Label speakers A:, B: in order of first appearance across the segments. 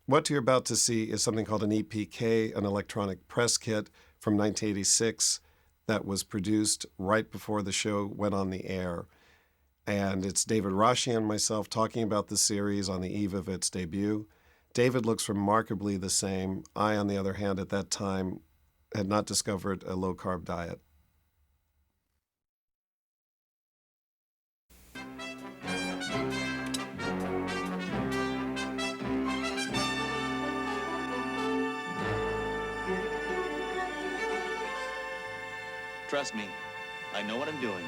A: What you're about to see is something called an EPK, an electronic press kit from 1986 that was produced right before the show went on the air. And it's David Rashie and myself talking about the series on the eve of its debut. David looks remarkably the same. I, on the other hand, at that time, had not discovered a low-carb diet.
B: Trust me, I know what I'm doing.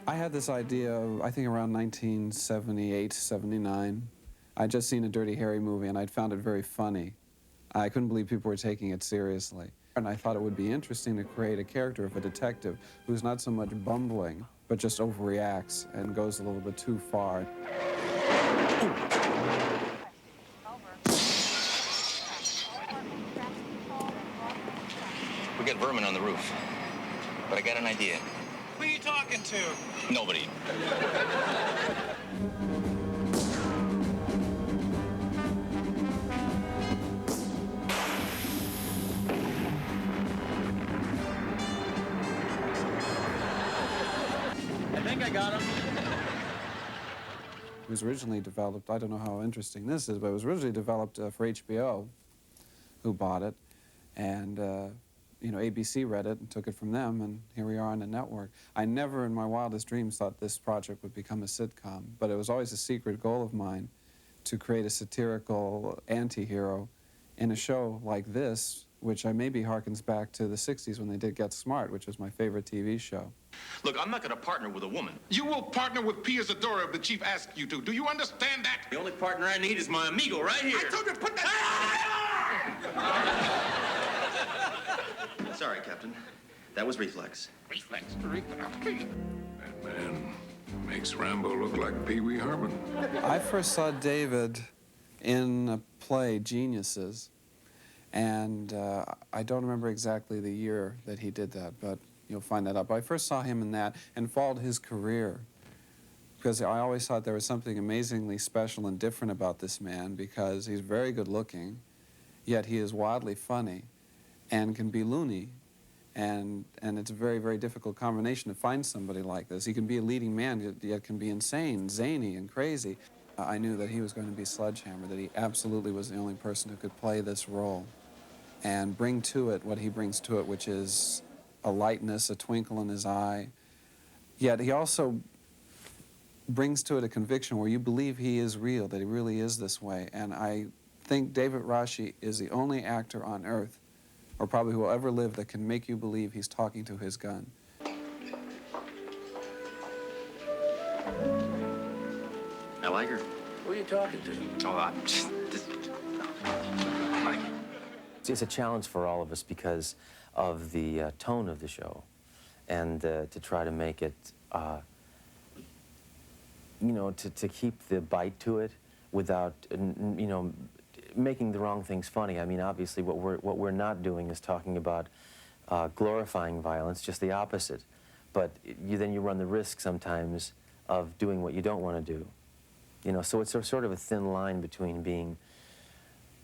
C: I had this idea, I think around 1978, 79. I'd just seen a Dirty Harry movie and I'd found it very funny. I couldn't believe people were taking it seriously. And I thought it would be interesting to create a character of a detective who's not so much bumbling, but just overreacts and goes a little bit too far.
B: We got vermin on the roof, but I got an idea.
D: Who are you talking to?
B: Nobody. I think I got him.
C: It was originally developed, I don't know how interesting this is, but it was originally developed for HBO, who bought it, and you know, ABC read it and took it from them, and here we are on the network. I never in my wildest dreams thought this project would become a sitcom, but it was always a secret goal of mine to create a satirical anti-hero in a show like this, which maybe harkens back to the 60s when they did Get Smart, which was my favorite TV show.
E: Look, I'm not going to partner with a woman. You will partner with Pia Zadora if the chief asks you to. Do you understand that?
B: The only partner I need is my amigo right here.
E: I told you to put that...
B: Sorry, Captain. That was reflex.
E: Reflex. That man makes Rambo look like Pee Wee Herman.
C: I first saw David in a play, Geniuses, and I don't remember exactly the year that he did that, but you'll find that out. But I first saw him in that and followed his career, because I always thought there was something amazingly special and different about this man, because he's very good looking, yet he is wildly funny and can be loony. And it's a very, very difficult combination to find somebody like this. He can be a leading man, yet can be insane, zany, and crazy. I knew that he was going to be SledgeHammer, that he absolutely was the only person who could play this role and bring to it what he brings to it, which is a lightness, a twinkle in his eye. Yet he also brings to it a conviction where you believe he is real, that he really is this way. And I think David Rashie is the only actor on earth, or probably who will ever live, that can make you believe he's talking to his gun.
B: I like her.
D: Who are you talking to?
B: Oh, I'm just...
F: It's a challenge for all of us because of the tone of the show, and to try to make it, you know, to keep the bite to it without, you know, making the wrong things funny. I mean, obviously, what we're not doing is talking about glorifying violence, just the opposite. But then you run the risk sometimes of doing what you don't want to do. You know, so it's sort of a thin line between being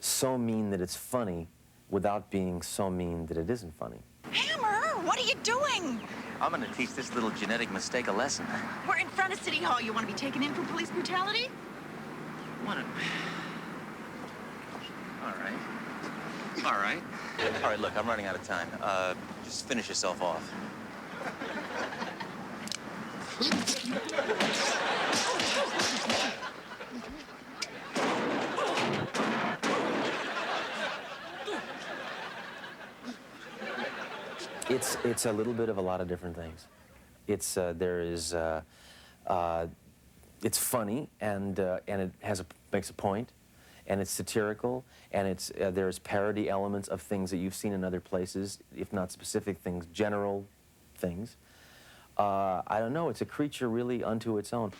F: so mean that it's funny without being so mean that it isn't funny.
G: Hammer, what are you doing?
B: I'm gonna teach this little genetic mistake a lesson.
G: We're in front of City Hall. You want to be taken in for police brutality?
B: What a... All right. All right, look, I'm running out of time. Just finish yourself off.
F: It's a little bit of a lot of different things. It's it's funny and it makes a point, and it's satirical, and there's parody elements of things that you've seen in other places, if not specific things, general things. I don't know. It's a creature really unto its own.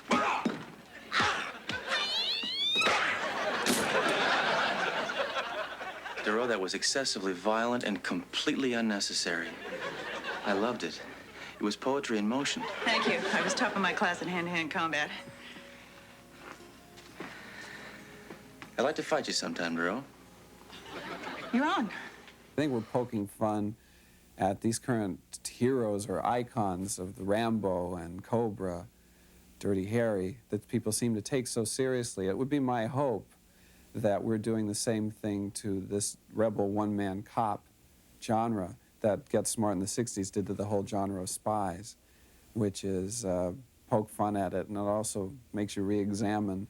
B: Duro, that was excessively violent and completely unnecessary. I loved it. It was poetry in motion.
G: Thank you. I was top of my class in hand-to-hand combat.
B: I'd like to fight you sometime, Drew.
G: You're on.
C: I think we're poking fun at these current heroes or icons of the Rambo and Cobra, Dirty Harry, that people seem to take so seriously. It would be my hope that we're doing the same thing to this rebel one-man cop genre that Get Smart in the 60s did to the whole genre of spies, which is poke fun at it, and it also makes you re-examine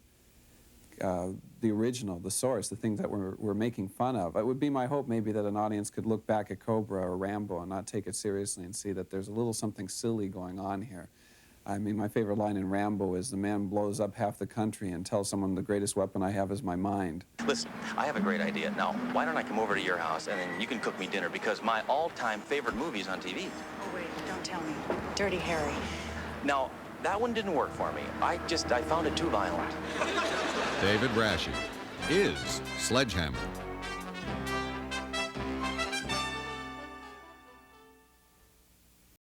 C: the original, the source, the things that we're making fun of. It would be my hope maybe that an audience could look back at Cobra or Rambo and not take it seriously and see that there's a little something silly going on here. I mean, my favorite line in Rambo is the man blows up half the country and tells someone the greatest weapon I have is my mind.
B: Listen, I have a great idea. Now, why don't I come over to your house and then you can cook me dinner, because my all-time favorite movie is on TV.
G: Oh, wait, don't tell me. Dirty Harry.
B: Now, that one didn't work for me. I found it too violent.
H: David Rashie is SledgeHammer.